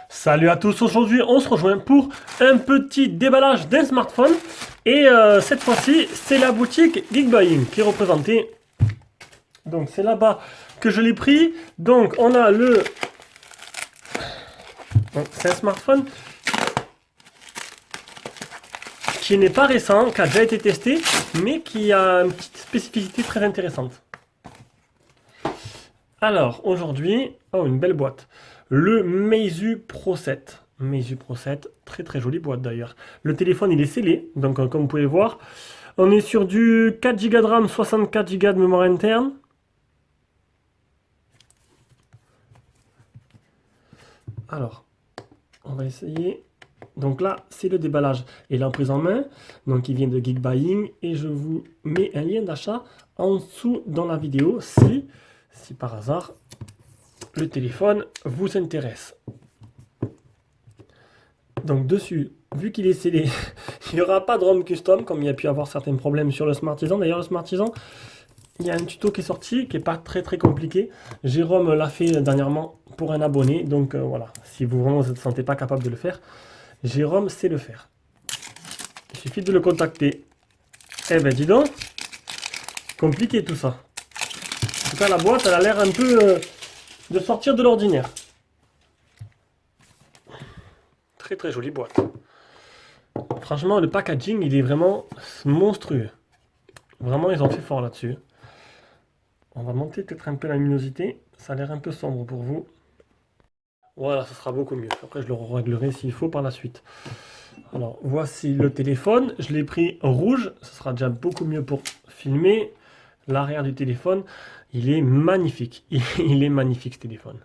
Salut à tous, aujourd'hui on se rejoint pour un petit déballage d'un smartphone et cette fois-ci c'est la boutique Geekbuying qui est représentée. Donc c'est là-bas que je l'ai pris. Donc on a le... C'est un smartphone qui n'est pas récent, qui a déjà été testé, mais qui a une petite spécificité très intéressante. Alors aujourd'hui, oh une belle boîte, le Meizu Pro 7. Meizu Pro 7, très très jolie boîte d'ailleurs. Le téléphone il est scellé, donc comme vous pouvez voir, on est sur du 4 Go de RAM, 64 Go de mémoire interne. Alors, on va essayer. Donc là, c'est le déballage et la prise en main. Donc il vient de Geekbuying et je vous mets un lien d'achat en dessous dans la vidéo si par hasard le téléphone vous intéresse. Donc dessus, vu qu'il est scellé, il n'y aura pas de ROM custom comme il y a pu avoir certains problèmes sur le Smartisan. D'ailleurs le Smartisan, il y a un tuto qui est sorti qui n'est pas très compliqué. Jérôme l'a fait dernièrement pour un abonné. Donc voilà, si vous vraiment vous ne sentez pas capable de le faire, Jérôme sait le faire. Il suffit de le contacter. Eh ben dis donc, compliqué tout ça. En tout cas la boîte elle a l'air un peu de sortir de l'ordinaire. Très jolie boîte. Franchement, le packaging, il est vraiment monstrueux. Vraiment, ils ont fait fort là-dessus. On va monter peut-être un peu la luminosité. Ça a l'air un peu sombre pour vous. Voilà, ça sera beaucoup mieux. Après, je le réglerai s'il faut par la suite. Alors, voici le téléphone. Je l'ai pris rouge. Ce sera déjà beaucoup mieux pour filmer. L'arrière du téléphone, il est magnifique. Il est magnifique, ce téléphone.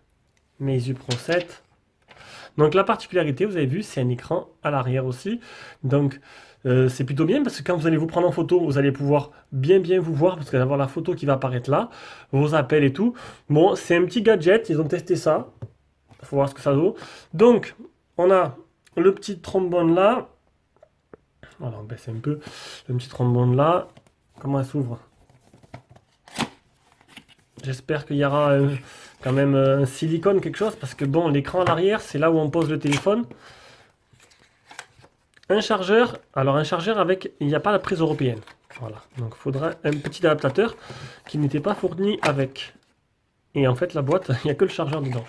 Meizu Pro 7. Donc la particularité, vous avez vu, c'est un écran à l'arrière aussi. Donc c'est plutôt bien parce que quand vous allez vous prendre en photo, vous allez pouvoir bien vous voir parce que vous allez avoir la photo qui va apparaître là, vos appels et tout. Bon, c'est un petit gadget, ils ont testé ça. Il faut voir ce que ça vaut. Donc, on a le petit trombone là. Voilà, on baisse un peu. Le petit trombone là. Comment elle s'ouvre? J'espère qu'il y aura quand même un silicone, quelque chose, parce que bon, l'écran à l'arrière, c'est là où on pose le téléphone. Un chargeur, alors un chargeur avec, il n'y a pas la prise européenne. Voilà, donc il faudra un petit adaptateur qui n'était pas fourni avec. Et en fait, la boîte, il n'y a que le chargeur dedans.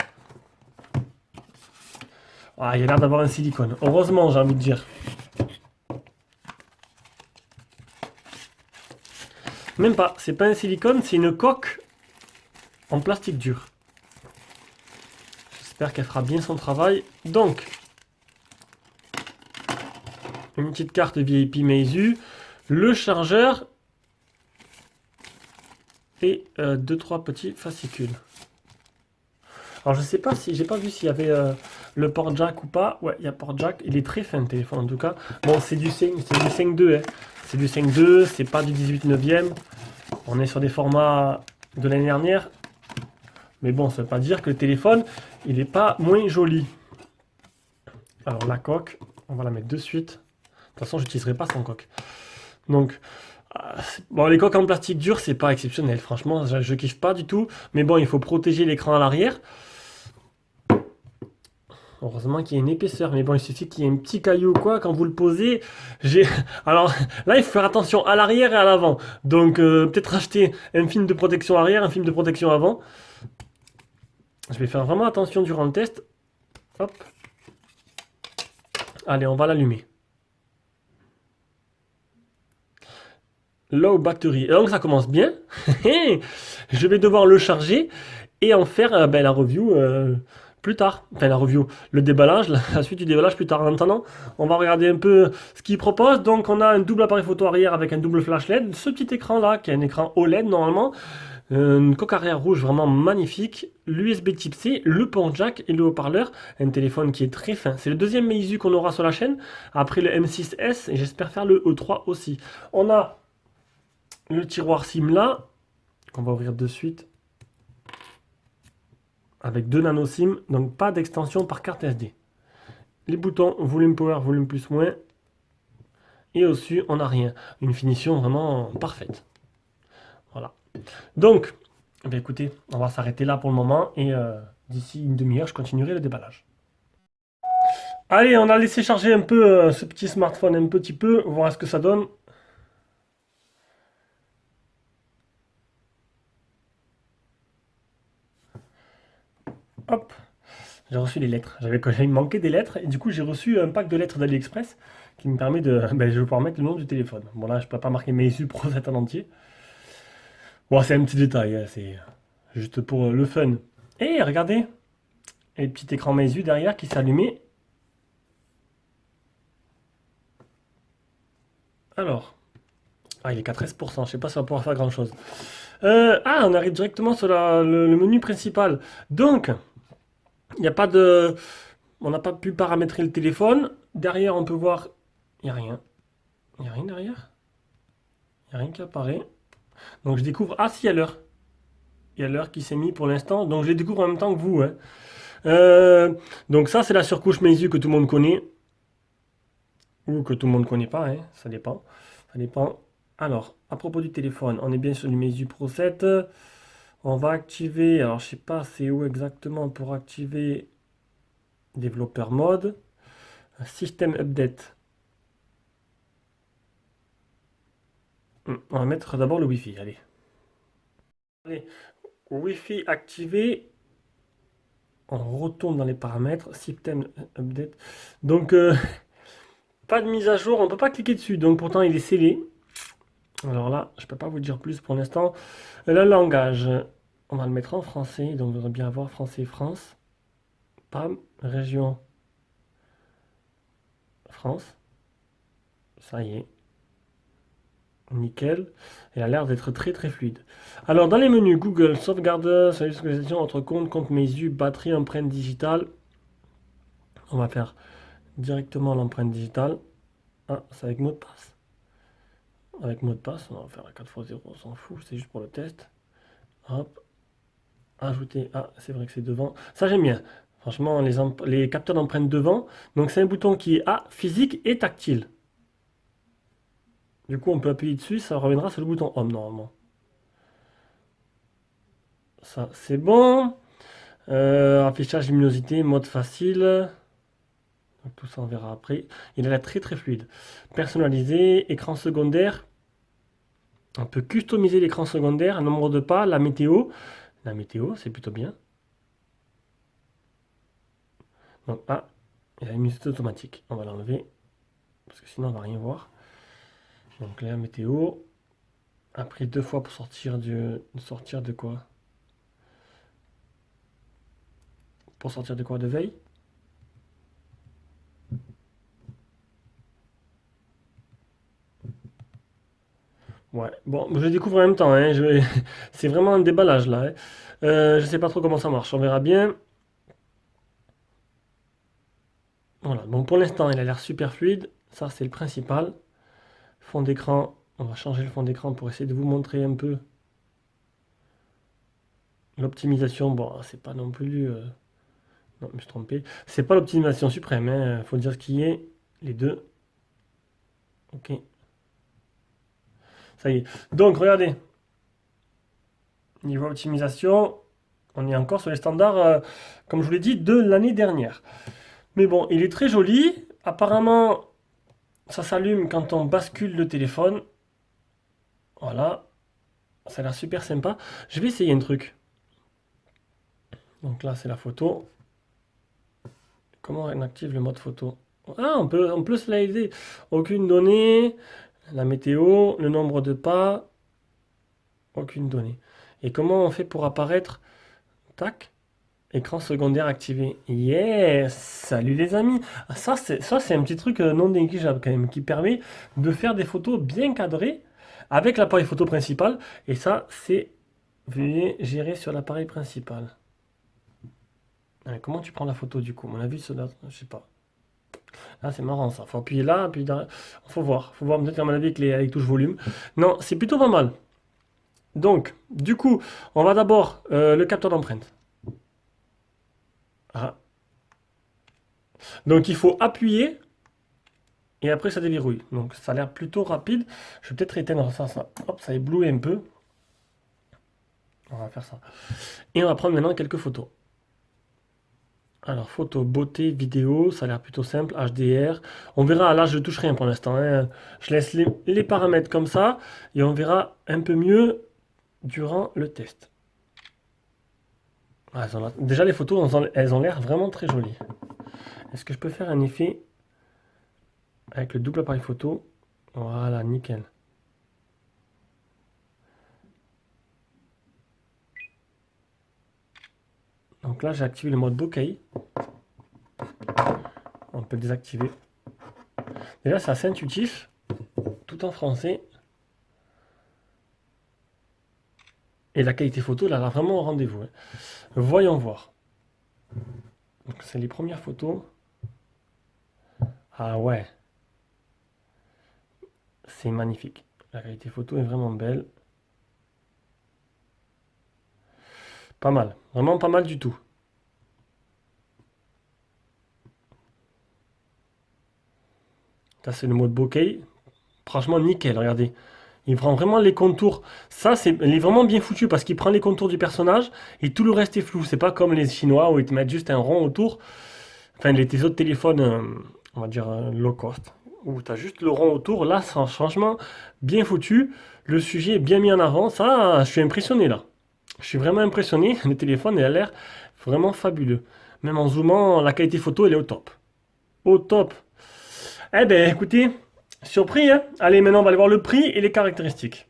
Ah, il y a l'air d'avoir un silicone. Heureusement, j'ai envie de dire. Même pas, c'est pas un silicone, c'est une coque en plastique dur. J'espère qu'elle fera bien son travail. Donc, une petite carte VIP Meizu, le chargeur et 2-3 petits fascicules. Alors je sais pas si j'ai pas vu s'il y avait le port jack ou pas. Ouais, il y a port jack. Il est très fin le téléphone en tout cas. Bon, c'est du 5.2. Hein. C'est du 5.2, c'est pas du 18/9. On est sur des formats de l'année dernière. Mais bon, ça veut pas dire que le téléphone, il n'est pas moins joli. Alors la coque, on va la mettre de suite. De toute façon, je n'utiliserai pas sans coque. Donc, bon, les coques en plastique dur, c'est pas exceptionnel. Franchement, je kiffe pas du tout. Mais bon, il faut protéger l'écran à l'arrière. Heureusement qu'il y a une épaisseur, mais bon, il suffit qu'il y ait un petit caillou ou quoi, quand vous le posez, Alors, là, il faut faire attention à l'arrière et à l'avant. Donc, peut-être acheter un film de protection arrière, un film de protection avant. Je vais faire vraiment attention durant le test. Hop. Allez, on va l'allumer. Low battery. Et donc, ça commence bien. Je vais devoir le charger et en faire la review plus tard. Enfin, la review, le déballage, la suite du déballage plus tard. En attendant, on va regarder un peu ce qu'il propose. Donc, on a un double appareil photo arrière avec un double flash LED. Ce petit écran là, qui est un écran OLED normalement. Une coque arrière rouge vraiment magnifique. L'USB type C, le port jack et le haut-parleur. Un téléphone qui est très fin. C'est le deuxième Meizu qu'on aura sur la chaîne. Après le M6S et j'espère faire le E3 aussi. On a le tiroir SIM là, qu'on va ouvrir de suite. Avec 2 nano SIM, donc pas d'extension par carte SD. Les boutons volume power, volume plus moins. Et au-dessus, on n'a rien. Une finition vraiment parfaite. Voilà. Donc, écoutez, on va s'arrêter là pour le moment. Et d'ici une demi-heure, je continuerai le déballage. Allez, on a laissé charger un peu ce petit smartphone un petit peu, voir ce que ça donne. Hop, j'ai reçu les lettres. J'avais manqué des lettres et du coup j'ai reçu un pack de lettres d'AliExpress qui me permet de... Ben, je vais pouvoir mettre le nom du téléphone. Bon là, je peux pas marquer Meizu Pro 7 en entier. Bon, c'est un petit détail, hein, c'est juste pour le fun. Et regardez, et le petit écran Meizu derrière qui s'est allumé. Alors, ah, il est qu'à 13%, je sais pas si on va pouvoir faire grand chose. On arrive directement sur le menu principal. Donc, il n'y a pas de... On n'a pas pu paramétrer le téléphone. Derrière, on peut voir... Il n'y a rien. Il n'y a rien derrière. Il n'y a rien qui apparaît. Donc je découvre... Ah si, il y a l'heure. Il y a l'heure qui s'est mise pour l'instant. Donc je les découvre en même temps que vous, hein. Donc ça, c'est la surcouche Meizu que tout le monde connaît. Ou que tout le monde ne connaît pas, hein. Ça dépend. Ça dépend. Alors, à propos du téléphone, on est bien sur le Meizu Pro 7. On va activer... Alors, je sais pas c'est où exactement pour activer développeur mode. Système update. On va mettre d'abord le Wi-Fi, allez. Allez, Wi-Fi activé. On retourne dans les paramètres, système update. Donc, pas de mise à jour, on ne peut pas cliquer dessus. Donc, pourtant, il est scellé. Alors là, je ne peux pas vous dire plus pour l'instant. Le langage, on va le mettre en français. Donc, on va bien avoir français France. Pam, région France. Ça y est. Nickel. Il a l'air d'être très très fluide. Alors, dans les menus, Google, sauvegarde, synchronisation entre compte Meizu, batterie, empreinte digitale. On va faire directement l'empreinte digitale. Ah, c'est avec mot de passe. Avec mot de passe, on va faire un 4x0, on s'en fout, c'est juste pour le test. Hop, ajouter. Ah, c'est vrai que c'est devant. Ça, j'aime bien. Franchement, les capteurs d'empreinte devant. Donc, c'est un bouton qui est physique et tactile. Du coup, on peut appuyer dessus, ça reviendra sur le bouton Home normalement. Ça, c'est bon. Affichage luminosité, mode facile. Donc, tout ça, on verra après. Il a l'air très très fluide. Personnalisé, écran secondaire. On peut customiser l'écran secondaire, un nombre de pas, la météo. La météo, c'est plutôt bien. Donc, il y a la musique automatique. On va l'enlever. Parce que sinon, on va rien voir. Donc, la météo. Après, 2 fois pour sortir de quoi? Pour sortir de quoi? De veille? Ouais. Bon, je le découvre en même temps, hein. C'est vraiment un déballage là, hein. Je sais pas trop comment ça marche. On verra bien. Voilà. Donc, pour l'instant, il a l'air super fluide. Ça, c'est le principal. Fond d'écran. On va changer le fond d'écran pour essayer de vous montrer un peu l'optimisation. Bon, c'est pas non plus. Non, je me suis trompé. C'est pas l'optimisation suprême, hein. Faut dire ce qui est. Les deux. Ok. Ça y est. Donc, regardez. Niveau optimisation, on est encore sur les standards, comme je vous l'ai dit, de l'année dernière. Mais bon, il est très joli. Apparemment, ça s'allume quand on bascule le téléphone. Voilà. Ça a l'air super sympa. Je vais essayer un truc. Donc là, c'est la photo. Comment on active le mode photo? Ah, on peut slider. Aucune donnée. La météo, le nombre de pas. Aucune donnée. Et comment on fait pour apparaître? Tac. Écran secondaire activé. Yes! Salut les amis! Ah, ça c'est un petit truc non négligeable quand même, qui permet de faire des photos bien cadrées avec l'appareil photo principal. Et ça, c'est veuillez gérer sur l'appareil principal. Comment tu prends la photo du coup? À mon avis, ça doit... Je sais pas. Ah, c'est marrant ça. Faut appuyer là, puis faut voir. Faut voir peut-être à mon avis avec touche volume. Non, c'est plutôt pas mal. Donc, du coup, on va d'abord le capteur d'empreinte. Ah. Donc, il faut appuyer et après ça déverrouille. Donc, ça a l'air plutôt rapide. Je vais peut-être éteindre ça. Hop, ça éblouit un peu. On va faire ça. Et on va prendre maintenant quelques photos. Alors, photo, beauté, vidéo, ça a l'air plutôt simple, HDR. On verra, là je ne touche rien pour l'instant, hein. Je laisse les paramètres comme ça et on verra un peu mieux durant le test. Ah, déjà les photos, elles ont l'air vraiment très jolies. Est-ce que je peux faire un effet avec le double appareil photo? Voilà, nickel. Donc là, j'ai activé le mode bokeh. On peut le désactiver. Déjà, c'est assez intuitif, tout en français. Et la qualité photo, là, elle a vraiment au rendez-vous, hein. Voyons voir. Donc, c'est les premières photos. Ah ouais, c'est magnifique. La qualité photo est vraiment belle. Pas mal, vraiment pas mal du tout. Ça, c'est le mode bokeh. Franchement, nickel, regardez. Il prend vraiment les contours. Ça, il est vraiment bien foutu parce qu'il prend les contours du personnage et tout le reste est flou. C'est pas comme les Chinois où ils te mettent juste un rond autour. Enfin, tes autres téléphones, on va dire low cost, où tu as juste le rond autour. Là, c'est un changement bien foutu. Le sujet est bien mis en avant. Ça, je suis impressionné là. Je suis vraiment impressionné. Le téléphone, il a l'air vraiment fabuleux. Même en zoomant, la qualité photo, elle est au top. Au top. Eh ben, écoutez, surpris, hein? Allez, maintenant, on va aller voir le prix et les caractéristiques.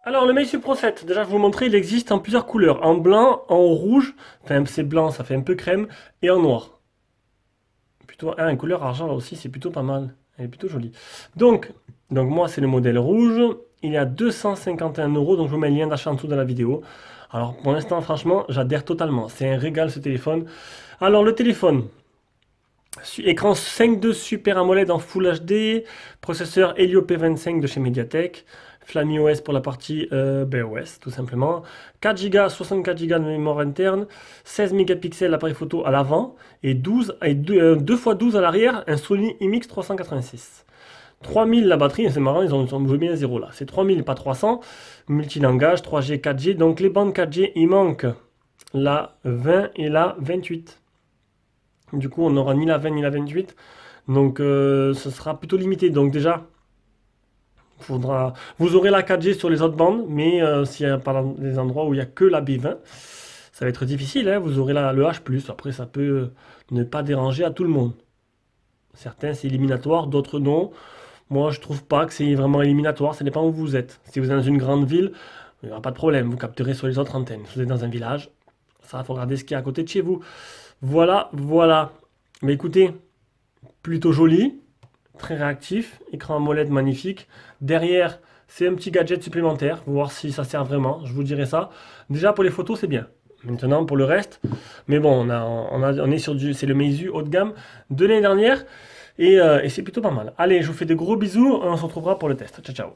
Alors, le Meizu Pro 7, déjà, je vais vous montrer, il existe en plusieurs couleurs. En blanc, en rouge, enfin, c'est blanc, ça fait un peu crème, et en noir. Plutôt, ah, une couleur argent, là aussi, c'est plutôt pas mal. Elle est plutôt jolie. Donc moi, c'est le modèle rouge. Il est à 251 euros, donc je vous mets le lien d'achat en dessous de la vidéo. Alors, pour l'instant, franchement, j'adhère totalement. C'est un régal, ce téléphone. Alors, le téléphone, écran 5.2 Super AMOLED en Full HD, processeur Helio P25 de chez Mediatek, Flammy OS pour la partie OS tout simplement, 4 Go, 64 Go de mémoire interne, 16 mégapixels l'appareil photo à l'avant et 2 x 12 à l'arrière, un Sony IMX 386. 3000 la batterie, c'est marrant, ils ont joué bien à 0 là, c'est 3000 pas 300, multilangage, 3G, 4G, donc les bandes 4G, il manque la 20 et la 28. Du coup, on n'aura ni la 20 ni la 28. Donc, ce sera plutôt limité. Donc, déjà, vous aurez la 4G sur les autres bandes, mais s'il y a pas des endroits où il n'y a que la B20, ça va être difficile, hein. Vous aurez le H+. Après, ça peut ne pas déranger à tout le monde. Certains, c'est éliminatoire, d'autres non. Moi, je trouve pas que c'est vraiment éliminatoire. Ça dépend où vous êtes. Si vous êtes dans une grande ville, il n'y aura pas de problème. Vous capterez sur les autres antennes. Si vous êtes dans un village, ça, il faut regarder ce qu'il y a à côté de chez vous. Voilà, voilà. Mais écoutez, plutôt joli, très réactif, écran AMOLED magnifique. Derrière, c'est un petit gadget supplémentaire, voir si ça sert vraiment, je vous dirai ça. Déjà pour les photos, c'est bien. Maintenant pour le reste, mais bon, on est sur c'est le Meizu haut de gamme de l'année dernière et c'est plutôt pas mal. Allez, je vous fais de gros bisous, on se retrouvera pour le test. Ciao, ciao.